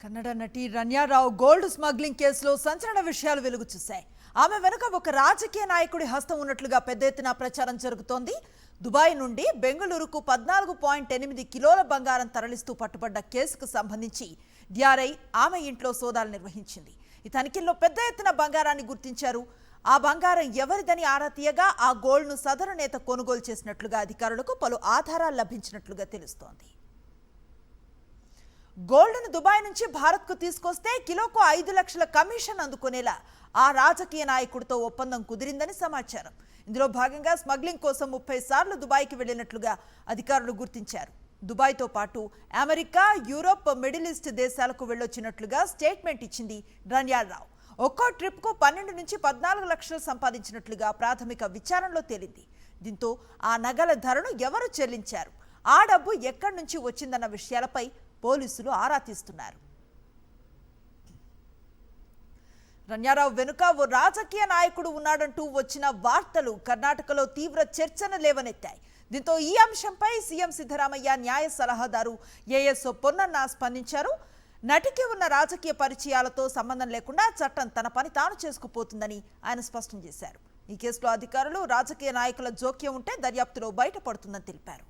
కన్నడ నటి Ranya Rao gold smuggling కేసులో సంచలన విషయాలు వెలుగు చూశాయి. ఆమె వెనుక ఒక రాజకీయ నాయకుడి హస్తం ఉన్నట్లుగా పెద్ద ఎత్తున ప్రచారం జరుగుతోంది. దుబాయ్ నుండి బెంగళూరుకు 14.8 కిలోల బంగారం తరలిస్తూ పట్టుబడ్డ కేసుకు సంబంధించి DRI ఆమె ఇంట్లో సోదాలు నిర్వహించింది. ఈ తనిఖీల్లో పెద్ద ఎత్తున బంగారాన్ని గుర్తించారు. ఆ బంగారం ఎవరిదని ఆరా తీయగా ఆ గోల్డ్ను సదరు నేత కొనుగోలు చేసినట్లుగా అధికారులకు పలు ఆధారాలు లభించినట్లుగా తెలుస్తోంది. గోల్డ్ను దుబాయ్ నుంచి భారత్కు తీసుకొస్తే కిలోకు 5 లక్షల కమిషన్ అందుకునేలా ఆ రాజకీయ నాయకుడితో ఒప్పందం కుదిరిందని సమాచారం. ఇందులో భాగంగా స్మగ్లింగ్ కోసం 30 సార్లు దుబాయ్కి వెళ్లినట్లుగా అధికారులు గుర్తించారు. దుబాయ్తో పాటు అమెరికా, యూరోప్, మిడిల్ ఈస్ట్ దేశాలకు వెళ్లొచ్చినట్లుగా స్టేట్మెంట్ ఇచ్చింది రన్యారావు. ఒక్కో ట్రిప్కు 12 నుంచి 14 లక్షలు సంపాదించినట్లుగా ప్రాథమిక విచారణలో తేలింది. దీంతో ఆ నగల ధరను ఎవరు చెల్లించారు, ఆ డబ్బు ఎక్కడి నుంచి వచ్చిందన్న విషయాలపై పోలీసులు ఆరా తీస్తున్నారు. రన్యారావు వెనుక ఓ రాజకీయ నాయకుడు ఉన్నాడంటూ వచ్చిన వార్తలు కర్ణాటకలో తీవ్ర చర్చను లేవనెత్తాయి. దీంతో ఈ అంశంపై సీఎం సిద్ధరామయ్య న్యాయ సలహాదారు AS పొన్నన్న స్పందించారు. నటికి ఉన్న రాజకీయ పరిచయాలతో సంబంధం లేకుండా చట్టం తన పని తాను చేసుకుపోతుందని ఆయన స్పష్టం చేశారు. ఈ కేసులో అధికారులు రాజకీయ నాయకుల జోక్యం ఉంటే దర్యాప్తులో బయటపడుతుందని తెలిపారు.